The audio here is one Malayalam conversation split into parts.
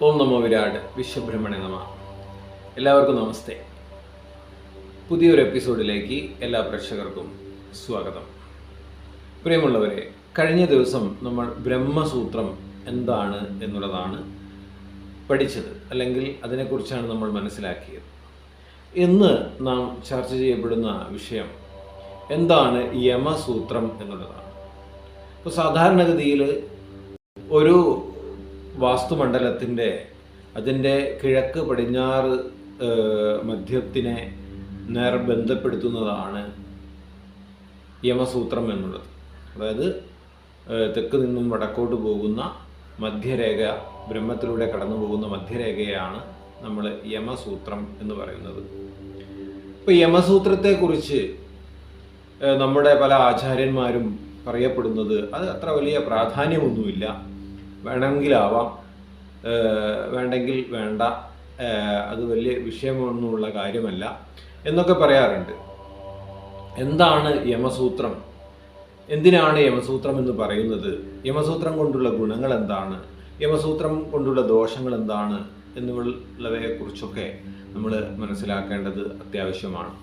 ഓം നമോ വിരാട് വിശ്വബ്രഹ്മണേ നമ. എല്ലാവർക്കും നമസ്തേ. പുതിയൊരു എപ്പിസോഡിലേക്ക് എല്ലാ പ്രേക്ഷകർക്കും സ്വാഗതം. പ്രിയമുള്ളവരെ, കഴിഞ്ഞ ദിവസം നമ്മൾ ബ്രഹ്മസൂത്രം എന്താണ് എന്നുള്ളതാണ് പഠിച്ചത്, അല്ലെങ്കിൽ അതിനെക്കുറിച്ചാണ് നമ്മൾ മനസ്സിലാക്കിയത്. ഇന്ന് നാം ചർച്ച ചെയ്യപ്പെടുന്ന വിഷയം എന്താണ് യമസൂത്രം എന്നുള്ളതാണ്. ഇപ്പോൾ സാധാരണഗതിയിൽ ഒരു വാസ്തുമണ്ഡലത്തിൻ്റെ അതിൻ്റെ കിഴക്ക് പടിഞ്ഞാറ് മധ്യത്തിനെ ബന്ധപ്പെടുത്തുന്നതാണ് യമസൂത്രം എന്നുള്ളത്. അതായത് തെക്ക് നിന്നും വടക്കോട്ട് പോകുന്ന മധ്യരേഖ, ബ്രഹ്മത്തിലൂടെ കടന്നു പോകുന്ന മധ്യരേഖയാണ് നമ്മൾ യമസൂത്രം എന്ന് പറയുന്നത്. ഇപ്പോൾ യമസൂത്രത്തെക്കുറിച്ച് നമ്മുടെ പല ആചാര്യന്മാരും പറയപ്പെടുന്നത് അത് അത്ര വലിയ പ്രാധാന്യമൊന്നുമില്ല, വേണമെങ്കിലാവാം, വേണ്ടെങ്കിൽ വേണ്ട, അത് വലിയ വിഷയമൊന്നുമുള്ള കാര്യമല്ല എന്നൊക്കെ പറയാറുണ്ട്. എന്താണ് യമസൂത്രം? എന്തിനാണ് യമസൂത്രം എന്ന് പറയുന്നത്? യമസൂത്രം കൊണ്ടുള്ള ഗുണങ്ങൾ എന്താണ്? യമസൂത്രം കൊണ്ടുള്ള ദോഷങ്ങൾ എന്താണ്? എന്നുള്ളവയെക്കുറിച്ചൊക്കെ നമ്മൾ മനസ്സിലാക്കേണ്ടത് അത്യാവശ്യമാണ്.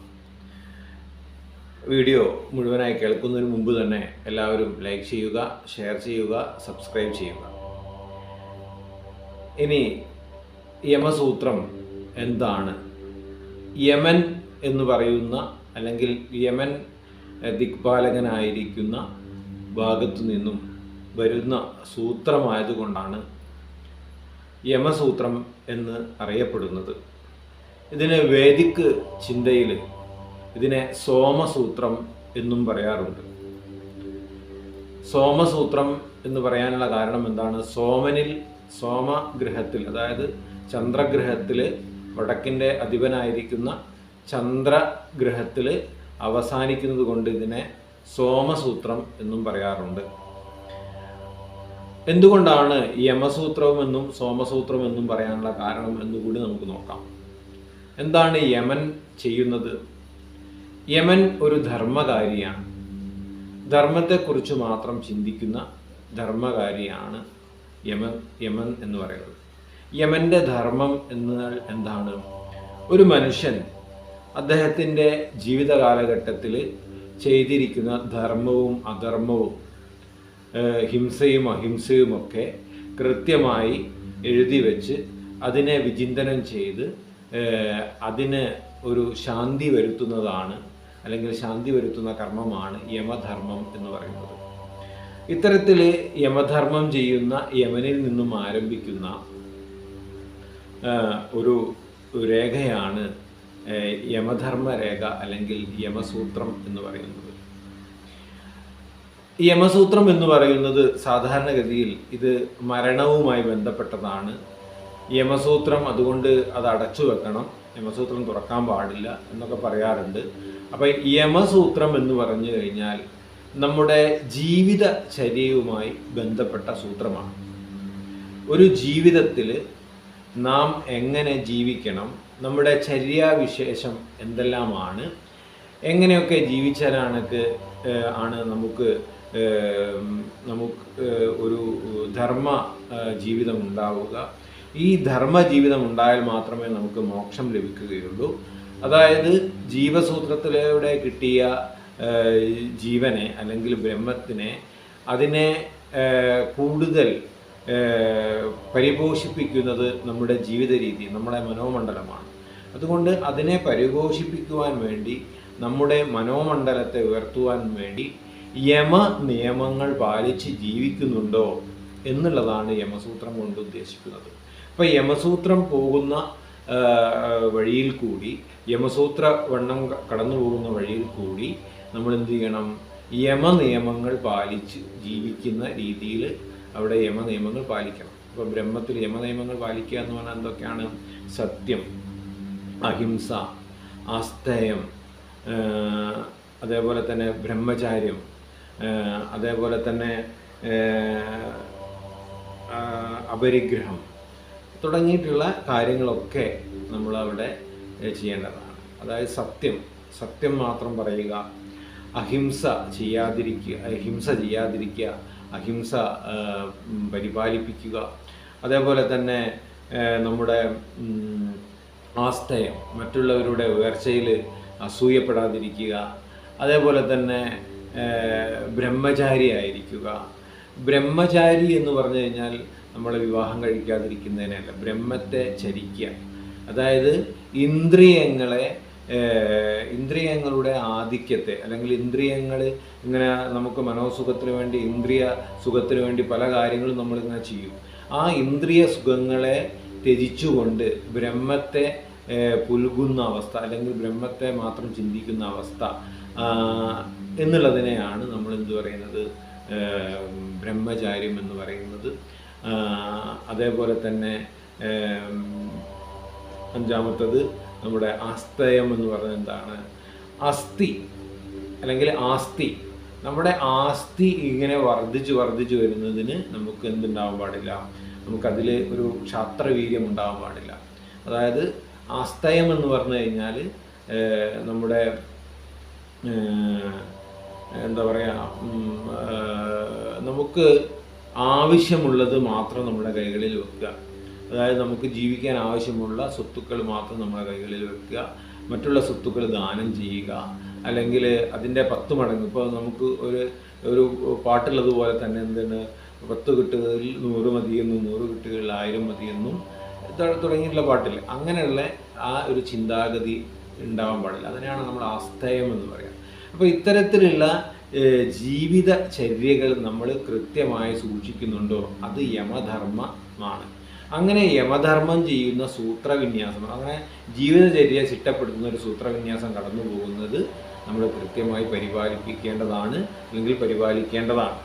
വീഡിയോ മുഴുവനായി കേൾക്കുന്നതിന് മുമ്പ് തന്നെ എല്ലാവരും ലൈക്ക് ചെയ്യുക, ഷെയർ ചെയ്യുക, സബ്സ്ക്രൈബ് ചെയ്യുക. ഇനി യമസൂത്രം എന്താണ്? യമൻ എന്ന് പറയുന്ന, അല്ലെങ്കിൽ യമൻ ദിക്പാലകനായിരിക്കുന്ന ഭാഗത്തു നിന്നും വരുന്ന സൂത്രമായതുകൊണ്ടാണ് യമസൂത്രം എന്ന് അറിയപ്പെടുന്നത്. ഇതിന് വേദിക് ചിന്തയിൽ ഇതിനെ സോമസൂത്രം എന്നും പറയാറുണ്ട്. സോമസൂത്രം എന്ന് പറയാനുള്ള കാരണം എന്താണ്? സോമഗ്രഹത്തിൽ, അതായത് ചന്ദ്രഗ്രഹത്തിൽ, വടക്കിൻ്റെ അധിപനായിരിക്കുന്ന ചന്ദ്രഗ്രഹത്തിൽ അവസാനിക്കുന്നത് കൊണ്ട് ഇതിനെ സോമസൂത്രം എന്നും പറയാറുണ്ട്. എന്തുകൊണ്ടാണ് യമസൂത്രമെന്നും സോമസൂത്രമെന്നും പറയാനുള്ള കാരണം എന്നുകൂടി നമുക്ക് നോക്കാം. എന്താണ് യമൻ ചെയ്യുന്നത്? യമൻ ഒരു ധർമ്മകാരിയാണ്. ധർമ്മത്തെക്കുറിച്ച് മാത്രം ചിന്തിക്കുന്ന ധർമ്മകാരിയാണ് യമൻ എന്ന് പറയുന്നത്. യമൻ്റെ ധർമ്മം എന്നാൽ എന്താണ്? ഒരു മനുഷ്യൻ അദ്ദേഹത്തിൻ്റെ ജീവിത കാലഘട്ടത്തിൽ ചെയ്തിരിക്കുന്ന ധർമ്മവും അധർമ്മവും, ഹിംസയും അഹിംസയുമൊക്കെ കൃത്യമായി എഴുതി വെച്ച് അതിനെ വിചിന്തനം ചെയ്ത് അതിന് ഒരു ശാന്തി വരുത്തുന്നതാണ്, അല്ലെങ്കിൽ ശാന്തി വരുത്തുന്ന കർമ്മമാണ് യമധർമ്മം എന്ന് പറയുന്നത്. ഇത്തരത്തിൽ യമധർമ്മം ചെയ്യുന്ന യമനിൽ നിന്നും ആരംഭിക്കുന്ന ഒരു രേഖയാണ് യമധർമ്മ രേഖ, അല്ലെങ്കിൽ യമസൂത്രം എന്ന് പറയുന്നത്. യമസൂത്രം എന്ന് പറയുന്നത് സാധാരണഗതിയിൽ ഇത് മരണവുമായി ബന്ധപ്പെട്ടതാണ്. യമസൂത്രം അതുകൊണ്ട് അത് അടച്ചു വെക്കണം, യമസൂത്രം തുറക്കാൻ പാടില്ല എന്നൊക്കെ പറയാറുണ്ട്. അപ്പം യമസൂത്രം എന്ന് പറഞ്ഞു കഴിഞ്ഞാൽ നമ്മുടെ ജീവിതചര്യയുമായി ബന്ധപ്പെട്ട സൂത്രമാണ്. ഒരു ജീവിതത്തിൽ നാം എങ്ങനെ ജീവിക്കണം, നമ്മുടെ ചര്യാവിശേഷം എന്തെല്ലാമാണ്, എങ്ങനെയൊക്കെ ജീവിച്ചാലാണ് നമുക്ക് ഒരു ധർമ്മ ജീവിതം ഉണ്ടാവുക. ഈ ധർമ്മ ജീവിതം ഉണ്ടായാൽ മാത്രമേ നമുക്ക് മോക്ഷം ലഭിക്കുകയുള്ളൂ. അതായത് ജീവസൂത്രത്തിലൂടെ കിട്ടിയ ജീവനെ, അല്ലെങ്കിൽ ബ്രഹ്മത്തിനെ, അതിനെ കൂടുതൽ പരിപോഷിപ്പിക്കുന്നത് നമ്മുടെ ജീവിത രീതി, നമ്മുടെ മനോമണ്ഡലമാണ്. അതുകൊണ്ട് അതിനെ പരിപോഷിപ്പിക്കുവാൻ വേണ്ടി, നമ്മുടെ മനോമണ്ഡലത്തെ ഉയർത്തുവാൻ വേണ്ടി യമ നിയമങ്ങൾ പാലിച്ച് ജീവിക്കുന്നുണ്ടോ എന്നുള്ളതാണ് യമസൂത്രം കൊണ്ട് ഉദ്ദേശിക്കുന്നത്. അപ്പോൾ യമസൂത്രം പോകുന്ന വഴിയിൽ കൂടി, യമസൂത്ര വണ്ണം കടന്നു പോകുന്ന വഴിയിൽ കൂടി നമ്മൾ എന്ത് ചെയ്യണം? യമനിയമങ്ങൾ പാലിച്ച് ജീവിക്കുന്ന രീതിയിൽ അവിടെ യമനിയമങ്ങൾ പാലിക്കണം. ഇപ്പോൾ ബ്രഹ്മത്തിൽ യമനിയമങ്ങൾ പാലിക്കുക എന്ന് പറഞ്ഞാൽ എന്തൊക്കെയാണ്? സത്യം, അഹിംസ, ആസ്തേയം, അതേപോലെ തന്നെ ബ്രഹ്മചാര്യം, അതേപോലെ തന്നെ അപരിഗ്രഹം തുടങ്ങിയിട്ടുള്ള കാര്യങ്ങളൊക്കെ നമ്മളവിടെ ചെയ്യേണ്ടതാണ്. അതായത് സത്യം മാത്രം പറയുക, അഹിംസ ചെയ്യാതിരിക്കുക, അഹിംസ പരിപാലിപ്പിക്കുക, അതേപോലെ തന്നെ നമ്മുടെ ആസ്തയം, മറ്റുള്ളവരുടെ ഉയർച്ചയിൽ അസൂയപ്പെടാതിരിക്കുക. അതേപോലെ തന്നെ ബ്രഹ്മചാരി ആയിരിക്കുക. ബ്രഹ്മചാരി എന്ന് പറഞ്ഞു കഴിഞ്ഞാൽ നമ്മൾ വിവാഹം കഴിക്കാതിരിക്കുന്നതിനല്ല, ബ്രഹ്മത്തെ ചരിക്കുക. അതായത് ഇന്ദ്രിയങ്ങളുടെ ആധിക്യത്തെ, അല്ലെങ്കിൽ ഇന്ദ്രിയങ്ങൾ ഇങ്ങനെ നമുക്ക് മനോസുഖത്തിന് വേണ്ടി, ഇന്ദ്രിയ സുഖത്തിന് വേണ്ടി പല കാര്യങ്ങളും നമ്മളിങ്ങനെ ചെയ്യും. ആ ഇന്ദ്രിയ സുഖങ്ങളെ ത്യജിച്ചുകൊണ്ട് ബ്രഹ്മത്തെ പുൽകുന്ന അവസ്ഥ, അല്ലെങ്കിൽ ബ്രഹ്മത്തെ മാത്രം ചിന്തിക്കുന്ന അവസ്ഥ എന്നുള്ളതിനെയാണ് നമ്മൾ എന്ത് പറയുന്നത്, ബ്രഹ്മചാര്യം എന്ന് പറയുന്നത്. അതേപോലെ തന്നെ അഞ്ചാമത്തത് നമ്മുടെ ആസ്തയം എന്ന് പറയുന്നത് എന്താണ്, അസ്ഥി അല്ലെങ്കിൽ ആസ്തി. നമ്മുടെ ആസ്തി ഇങ്ങനെ വർദ്ധിച്ചു വരുന്നതിന് നമുക്ക് എന്തുണ്ടാവാൻ പാടില്ല, നമുക്കതിൽ ഒരു ക്ഷാത്രവീര്യം ഉണ്ടാവാൻ പാടില്ല. അതായത് ആസ്തയം എന്ന് പറഞ്ഞു കഴിഞ്ഞാൽ നമ്മുടെ എന്താ പറയുക, നമുക്ക് ആവശ്യമുള്ളത് മാത്രം നമ്മുടെ കൈകളിൽ വെക്കുക. അതായത് നമുക്ക് ജീവിക്കാൻ ആവശ്യമുള്ള സ്വത്തുക്കൾ മാത്രം നമ്മുടെ കൈകളിൽ വെക്കുക, മറ്റുള്ള സ്വത്തുക്കൾ ദാനം ചെയ്യുക, അല്ലെങ്കിൽ അതിൻ്റെ 10 മടങ്ങ്. ഇപ്പോൾ നമുക്ക് ഒരു പാട്ടുള്ളതുപോലെ തന്നെ എന്താണ്, 10 കെട്ടുകളിൽ 100 മതിയെന്നും 100 കെട്ടുകളിൽ 1000 മതിയെന്നും തുടങ്ങിയിട്ടുള്ള പാട്ടിൽ അങ്ങനെയുള്ള ആ ഒരു ചിന്താഗതി ഉണ്ടാവാൻ പാടില്ല. അതിനെയാണ് നമ്മൾ ആസ്തയം എന്ന് പറയുക. അപ്പോൾ ഇത്തരത്തിലുള്ള ജീവിതചര്യകൾ നമ്മൾ കൃത്യമായി സൂക്ഷിക്കുന്നുണ്ടോ, അത് യമധർമ്മമാണ്. അങ്ങനെ യമധർമ്മം ചെയ്യുന്ന സൂത്രവിന്യാസം, അങ്ങനെ ജീവിതചര്യ ചിട്ടപ്പെടുത്തുന്ന ഒരു സൂത്രവിന്യാസം കടന്നു പോകുന്നത് നമ്മൾ കൃത്യമായി പരിപാലിക്കേണ്ടതാണ്, അല്ലെങ്കിൽ പരിപാലിക്കേണ്ടതാണ്.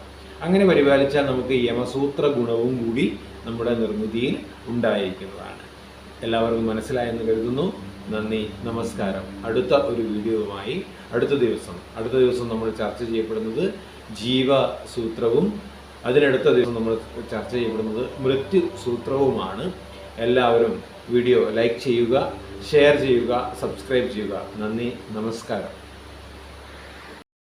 അങ്ങനെ പരിപാലിച്ചാൽ നമുക്ക് യമസൂത്ര ഗുണവും കൂടി നമ്മുടെ നിർമ്മിതിയിൽ ഉണ്ടായിരിക്കുന്നതാണ്. എല്ലാവർക്കും മനസ്സിലായെന്ന് കരുതുന്നു. നന്ദി, നമസ്കാരം. അടുത്ത ഒരു വീഡിയോവുമായി അടുത്ത ദിവസം നമ്മൾ ചർച്ച ചെയ്യപ്പെടുന്നത് ജീവസൂത്രവും, അതിനടുത്ത ദിവസം നമ്മൾ ചർച്ച ചെയ്യപ്പെടുന്നത് മൃത്യു സൂത്രവുമാണ്. എല്ലാവരും വീഡിയോ ലൈക്ക് ചെയ്യുക, ഷെയർ ചെയ്യുക, സബ്സ്ക്രൈബ് ചെയ്യുക. നന്ദി, നമസ്കാരം.